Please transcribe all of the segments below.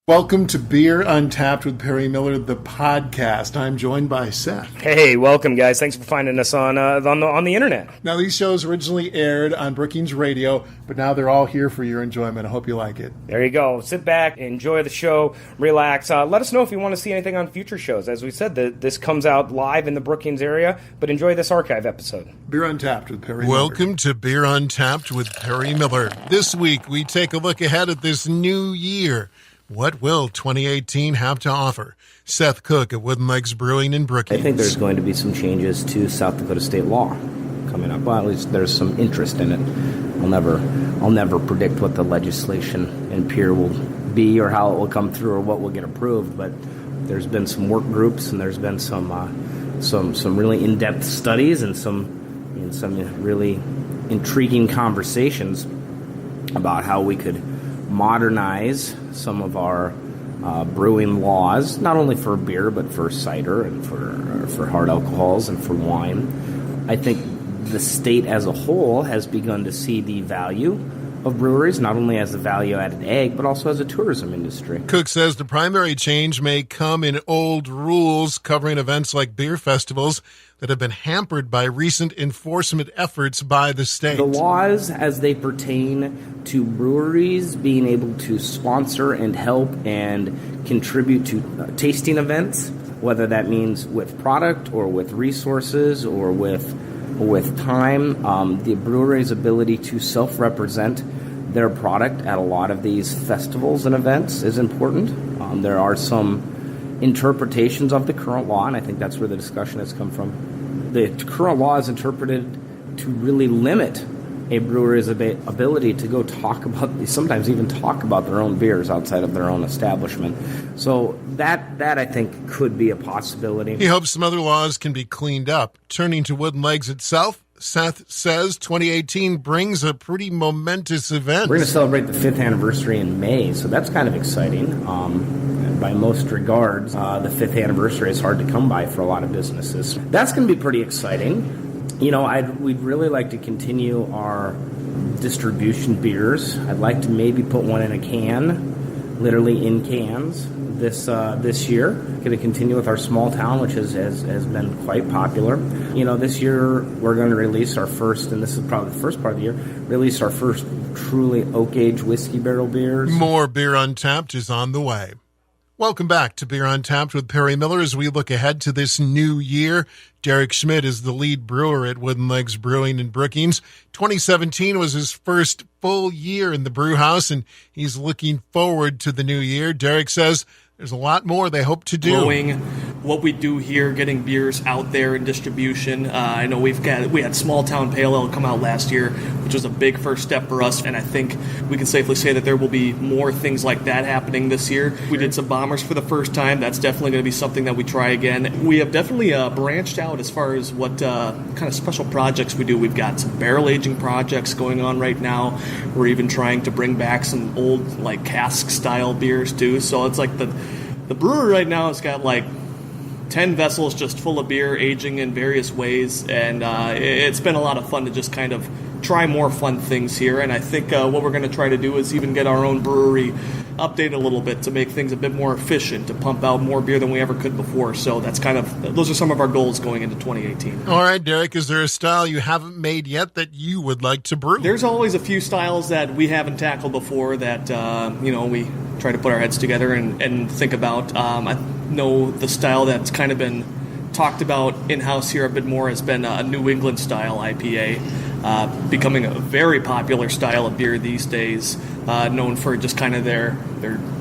Welcome to Beer Untapped with Perry Miller, the podcast. I'm joined by Seth. Hey, welcome, guys. Thanks for finding us on the internet. Now, these shows originally aired on Brookings Radio, but now they're all here for your enjoyment. I hope you like it. There you go. Sit back, enjoy the show, relax. Let us know if you want to see anything on future shows. As we said, this comes out live in the Brookings area, but enjoy this archive episode. Beer Untapped with Perry Miller. Welcome to Beer Untapped with Perry Miller. This week, we take a look ahead at this new year. What will 2018 have to offer? Seth Cook at Wooden Legs Brewing in Brookings. I think there's going to be some changes to South Dakota state law coming up. Well, at least there's some interest in it. I'll never predict what the legislation in Pierre will be or how it will come through or what will get approved, but there's been some work groups and there's been some really in-depth studies and some really intriguing conversations about how we could modernize some of our brewing laws, not only for beer, but for cider and for hard alcohols and for wine. I think the state as a whole has begun to see the value of breweries, not only as a value-added egg, but also as a tourism industry. Cook says the primary change may come in old rules covering events like beer festivals that have been hampered by recent enforcement efforts by the state. The laws as they pertain to breweries being able to sponsor and help and contribute to tasting events, whether that means with product or with resources or with time, the brewery's ability to self-represent their product at a lot of these festivals and events is important. There are some interpretations of the current law, and I think that's where the discussion has come from. The current law is interpreted to really limit a brewery's ability to go sometimes even talk about their own beers outside of their own establishment. So that I think could be a possibility. He hopes some other laws can be cleaned up. Turning to Wooden Legs itself, Seth says 2018 brings a pretty momentous event. We're going to celebrate the 5th anniversary in May, so that's kind of exciting. By most regards, the 5th anniversary is hard to come by for a lot of businesses. That's going to be pretty exciting. You know, we'd really like to continue our distribution beers. I'd like to maybe put one in a can, literally in cans, this year. Going to continue with our small town, which has been quite popular. You know, this year we're going to release our first, and this is probably the first part of the year, release our first truly oak-aged whiskey barrel beers. More Beer Untapped is on the way. Welcome back to Beer Untapped with Perry Miller as we look ahead to this new year. Derek Schmidt is the lead brewer at Wooden Legs Brewing in Brookings. 2017 was his first full year in the brew house, and he's looking forward to the new year. Derek says there's a lot more they hope to do. Growing what we do here, getting beers out there in distribution. I know we had Small Town Pale Ale come out last year, which was a big first step for us, and I think we can safely say that there will be more things like that happening this year. We did some bombers for the first time. That's definitely going to be something that we try again. We have definitely branched out as far as what kind of special projects we do. We've got some barrel aging projects going on right now. We're even trying to bring back some old like cask style beers too. So it's like the brewery right now has got like 10 vessels just full of beer aging in various ways, and it's been a lot of fun to just kind of try more fun things here. And I think what we're going to try to do is even get our own brewery updated a little bit to make things a bit more efficient, to pump out more beer than we ever could before. So those are some of our goals going into 2018. All right, Derek, is there a style you haven't made yet that you would like to brew? There's always a few styles that we haven't tackled before that we try to put our heads together and think about. I know the style that's kind of been talked about in-house here a bit more has been a New England style IPA, becoming a very popular style of beer these days, known for just kind of their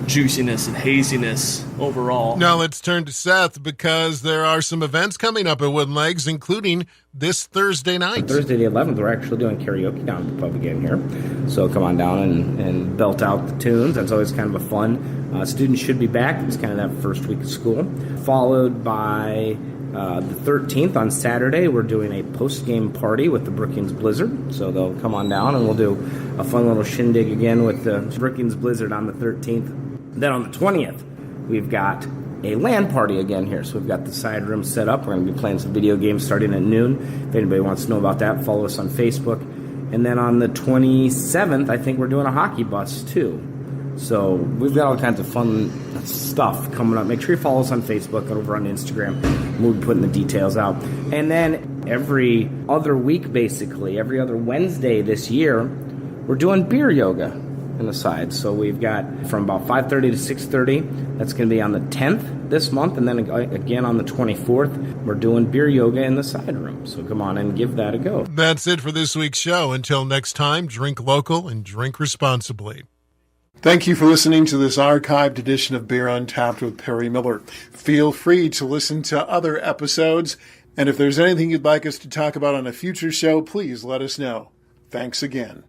juiciness and haziness overall. Now let's turn to Seth, because there are some events coming up at Wooden Legs, including this Thursday night. Thursday the 11th, we're actually doing karaoke down at the pub again here. So come on down and belt out the tunes. That's always kind of a fun. Students should be back. It's kind of that first week of school. Followed by the 13th on Saturday, we're doing a post-game party with the Brookings Blizzard. So they'll come on down and we'll do a fun little shindig again with the Brookings Blizzard on the 13th. Then on the 20th, we've got a LAN party again here. So we've got the side room set up. We're going to be playing some video games starting at noon. If anybody wants to know about that, follow us on Facebook. And then on the 27th, I think we're doing a hockey bus too. So we've got all kinds of fun stuff coming up. Make sure you follow us on Facebook and over on Instagram. We'll be putting the details out. And then every other week, basically, every other Wednesday this year, we're doing beer yoga on the side. So we've got from about 5:30 to 6:30. That's going to be on the 10th this month. And then again on the 24th, we're doing beer yoga in the side room. So come on and give that a go. That's it for this week's show. Until next time, drink local and drink responsibly. Thank you for listening to this archived edition of Beer Untapped with Perry Miller. Feel free to listen to other episodes, and if there's anything you'd like us to talk about on a future show, please let us know. Thanks again.